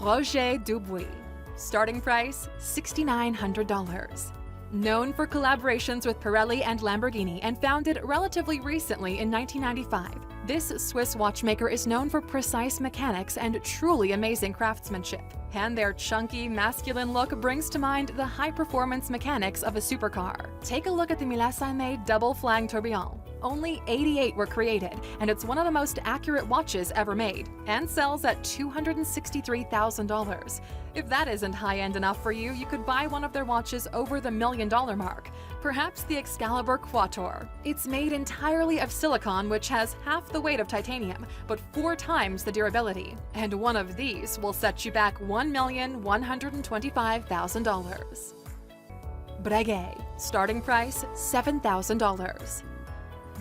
Roger Dubuis. Starting price $6,900. Known for collaborations with Pirelli and Lamborghini and founded relatively recently in 1995, this Swiss watchmaker is known for precise mechanics and truly amazing craftsmanship. And their chunky, masculine look brings to mind the high-performance mechanics of a supercar. Take a look at the Millasame double flang tourbillon. Only 88 were created, and it's one of the most accurate watches ever made, and sells at $263,000. If that isn't high-end enough for you, you could buy one of their watches over the $1 million mark. Perhaps the Excalibur Quator. It's made entirely of silicon, which has half the weight of titanium, but 4 times the durability. And one of these will set you back $1,125,000. Breguet. Starting price $7,000.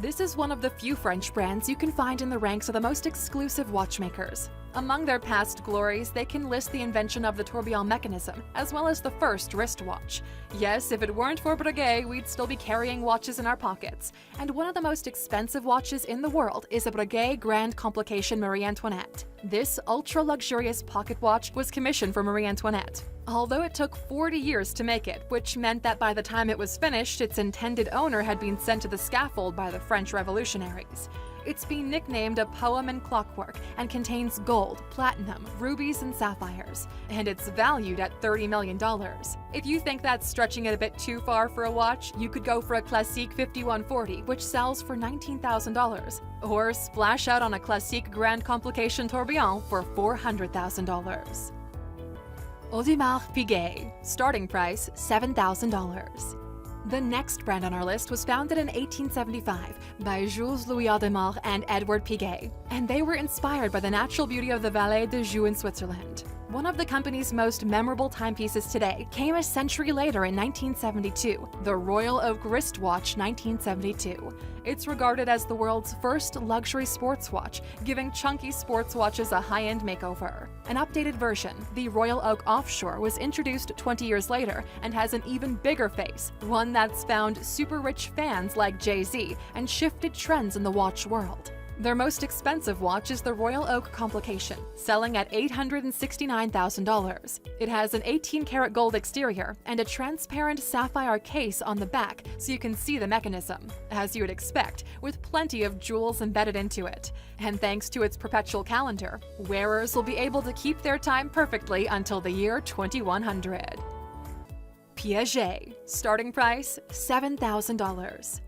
This is one of the few French brands you can find in the ranks of the most exclusive watchmakers. Among their past glories, they can list the invention of the tourbillon mechanism, as well as the first wristwatch. Yes, if it weren't for Breguet, we'd still be carrying watches in our pockets. And one of the most expensive watches in the world is a Breguet Grand Complication Marie Antoinette. This ultra-luxurious pocket watch was commissioned for Marie Antoinette. Although it took 40 years to make it, which meant that by the time it was finished, its intended owner had been sent to the scaffold by the French revolutionaries. It's been nicknamed a poem in clockwork and contains gold, platinum, rubies, and sapphires, and it's valued at $30 million. If you think that's stretching it a bit too far for a watch, you could go for a Classique 5140, which sells for $19,000, or splash out on a Classique Grand Complication tourbillon for $400,000. Audemars Piguet. Starting price $7,000. The next brand on our list was founded in 1875 by Jules Louis Audemars and Edward Piguet, and they were inspired by the natural beauty of the Vallée de Joux in Switzerland. One of the company's most memorable timepieces today came a century later in 1972, the Royal Oak wristwatch 1972. It's regarded as the world's first luxury sports watch, giving chunky sports watches a high-end makeover. An updated version, the Royal Oak Offshore, was introduced 20 years later and has an even bigger face, one that's found super rich fans like Jay-Z and shifted trends in the watch world. Their most expensive watch is the Royal Oak Complication, selling at $869,000. It has an 18-karat gold exterior and a transparent sapphire case on the back so you can see the mechanism, as you would expect, with plenty of jewels embedded into it. And thanks to its perpetual calendar, wearers will be able to keep their time perfectly until the year 2100. Piaget. Starting price $7,000.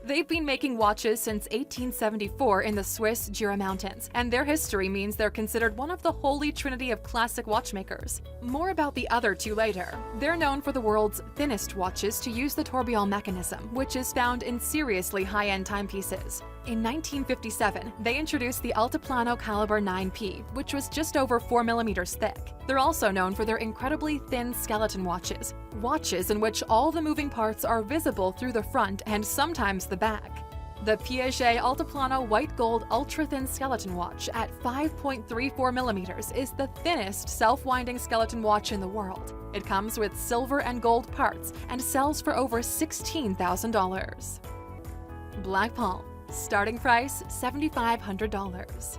They've been making watches since 1874 in the Swiss Jura Mountains, and their history means they're considered one of the holy trinity of classic watchmakers. More about the other two later. They're known for the world's thinnest watches to use the tourbillon mechanism, which is found in seriously high-end timepieces. In 1957, they introduced the Altiplano Caliber 9P, which was just over 4 millimeters thick. They're also known for their incredibly thin skeleton watches in which all the moving parts are visible through the front and sometimes the back. The Piaget Altiplano White Gold Ultra-Thin Skeleton Watch at 5.34 millimeters is the thinnest self-winding skeleton watch in the world. It comes with silver and gold parts and sells for over $16,000. Black Palm. Starting price $7,500.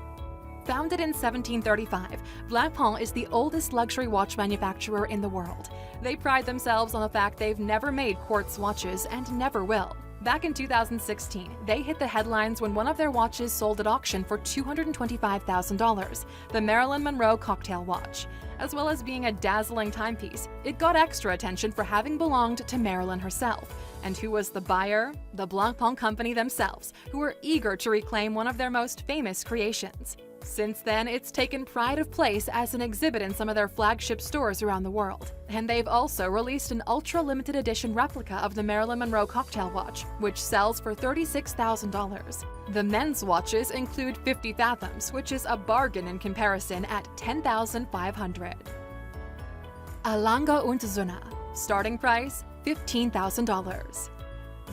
Founded in 1735, Blancpain is the oldest luxury watch manufacturer in the world. They pride themselves on the fact they've never made quartz watches and never will. Back in 2016, they hit the headlines when one of their watches sold at auction for $225,000, the Marilyn Monroe cocktail watch. As well as being a dazzling timepiece, it got extra attention for having belonged to Marilyn herself. And who was the buyer? The Blancpain company themselves, who were eager to reclaim one of their most famous creations. Since then, it's taken pride of place as an exhibit in some of their flagship stores around the world. And they've also released an ultra-limited edition replica of the Marilyn Monroe cocktail watch, which sells for $36,000. The men's watches include 50 fathoms, which is a bargain in comparison at $10,500. A. Lange und Söhne. Starting price $15,000.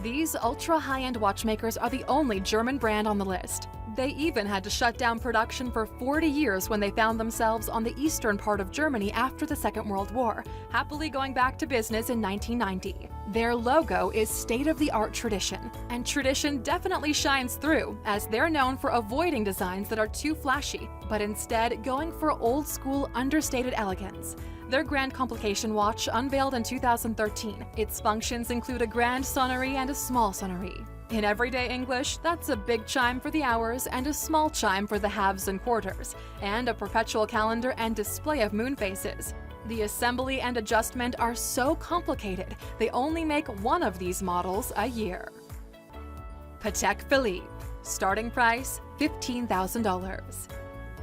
These ultra-high-end watchmakers are the only German brand on the list. They even had to shut down production for 40 years when they found themselves on the eastern part of Germany after the Second World War, happily going back to business in 1990. Their logo is state-of-the-art tradition, and tradition definitely shines through, as they're known for avoiding designs that are too flashy, but instead going for old-school, understated elegance. Their Grand Complication watch unveiled in 2013. Its functions include a grand sonnerie and a small sonnerie. In everyday English, that's a big chime for the hours and a small chime for the halves and quarters, and a perpetual calendar and display of moon phases. The assembly and adjustment are so complicated, they only make one of these models a year. Patek Philippe. Starting price, $15,000.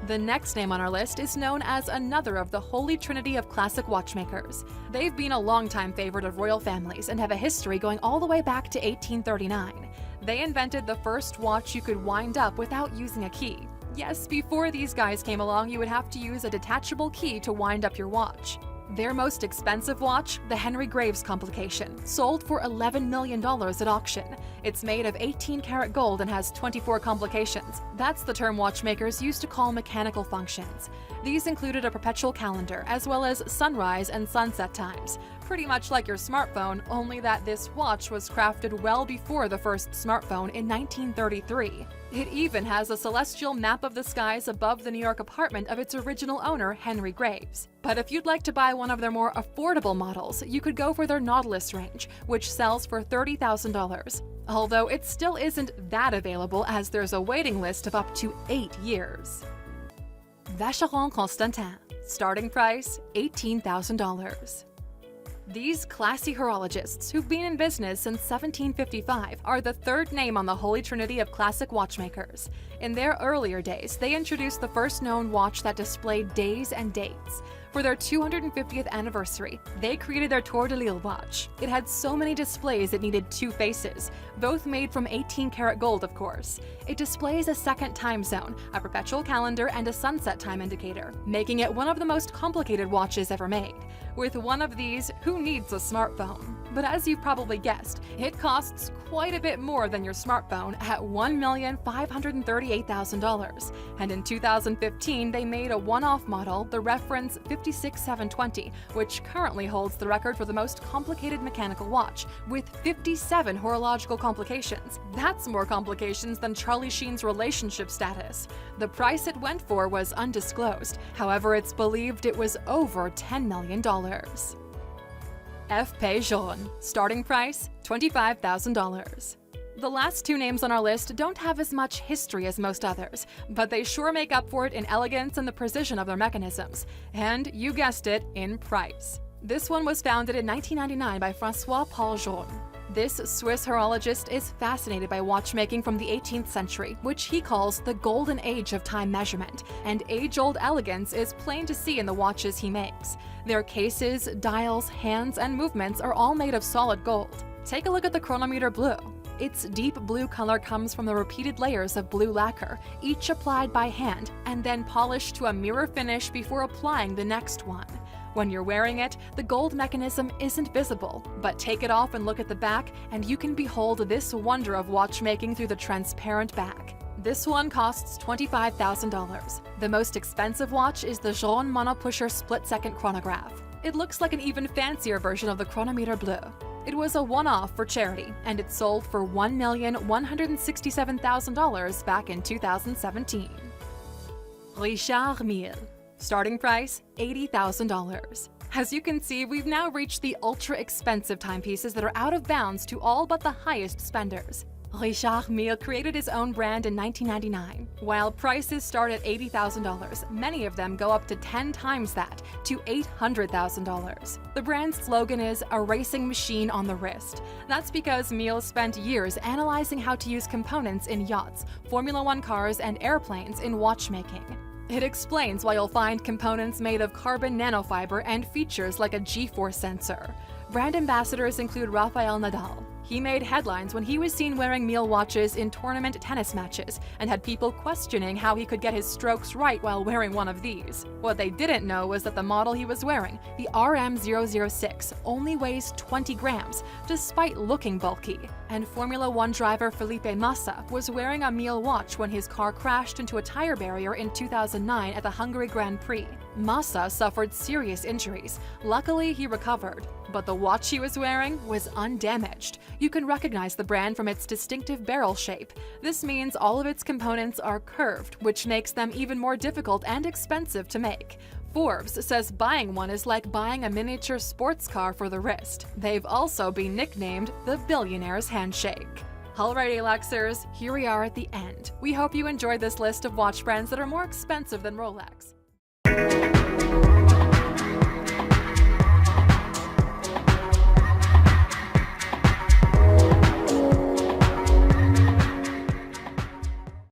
The next name on our list is known as another of the holy trinity of classic watchmakers. They've been a longtime favorite of royal families and have a history going all the way back to 1839. They invented the first watch you could wind up without using a key. Yes, before these guys came along, you would have to use a detachable key to wind up your watch. Their most expensive watch, the Henry Graves Complication, sold for $11 million at auction. It's made of 18-karat gold and has 24 complications. That's the term watchmakers used to call mechanical functions. These included a perpetual calendar, as well as sunrise and sunset times. Pretty much like your smartphone, only that this watch was crafted well before the first smartphone in 1933. It even has a celestial map of the skies above the New York apartment of its original owner, Henry Graves. But if you'd like to buy one of their more affordable models, you could go for their Nautilus range, which sells for $30,000. Although it still isn't that available, as there's a waiting list of up to 8 years. Vacheron Constantin. Starting price, $18,000. These classy horologists, who've been in business since 1755, are the third name on the holy trinity of classic watchmakers. In their earlier days, they introduced the first known watch that displayed days and dates. For their 250th anniversary, they created their Tour de Lille watch. It had so many displays it needed 2 faces, both made from 18-karat gold, of course. It displays a second time zone, a perpetual calendar, and a sunset time indicator, making it one of the most complicated watches ever made. With one of these, who needs a smartphone? But as you've probably guessed, it costs quite a bit more than your smartphone at $1,538,000. And in 2015, they made a one-off model, the reference 56720, which currently holds the record for the most complicated mechanical watch, with 57 horological complications. That's more complications than Charlie Sheen's relationship status. The price it went for was undisclosed. However, it's believed it was over $10 million. F. Jaune. Starting price, $25,000. The last 2 names on our list don't have as much history as most others, but they sure make up for it in elegance and the precision of their mechanisms. And, you guessed it, in price. This one was founded in 1999 by François-Paul Jaune. This Swiss horologist is fascinated by watchmaking from the 18th century, which he calls the golden age of time measurement, and age-old elegance is plain to see in the watches he makes. Their cases, dials, hands, and movements are all made of solid gold. Take a look at the chronometer blue. Its deep blue color comes from the repeated layers of blue lacquer, each applied by hand, and then polished to a mirror finish before applying the next one. When you're wearing it, the gold mechanism isn't visible, but take it off and look at the back, and you can behold this wonder of watchmaking through the transparent back. This one costs $25,000. The most expensive watch is the Jaune Monopusher split-second chronograph. It looks like an even fancier version of the chronometer bleu. It was a one-off for charity, and it sold for $1,167,000 back in 2017. Richard Mille. Starting price, $80,000. As you can see, we've now reached the ultra-expensive timepieces that are out of bounds to all but the highest spenders. Richard Mille created his own brand in 1999. While prices start at $80,000, many of them go up to 10 times that, to $800,000. The brand's slogan is "A racing machine on the wrist." That's because Mille spent years analyzing how to use components in yachts, Formula One cars, and airplanes in watchmaking. It explains why you'll find components made of carbon nanofiber and features like a G-force sensor. Brand ambassadors include Rafael Nadal. He made headlines when he was seen wearing Mille watches in tournament tennis matches and had people questioning how he could get his strokes right while wearing one of these. What they didn't know was that the model he was wearing, the RM006, only weighs 20 grams, despite looking bulky. And Formula One driver Felipe Massa was wearing a Mille watch when his car crashed into a tire barrier in 2009 at the Hungary Grand Prix. Massa suffered serious injuries. Luckily, he recovered, but the watch he was wearing was undamaged. You can recognize the brand from its distinctive barrel shape. This means all of its components are curved, which makes them even more difficult and expensive to make. Forbes says buying one is like buying a miniature sports car for the wrist. They've also been nicknamed the billionaire's handshake. Alrighty, Luxers, here we are at the end. We hope you enjoyed this list of watch brands that are more expensive than Rolex.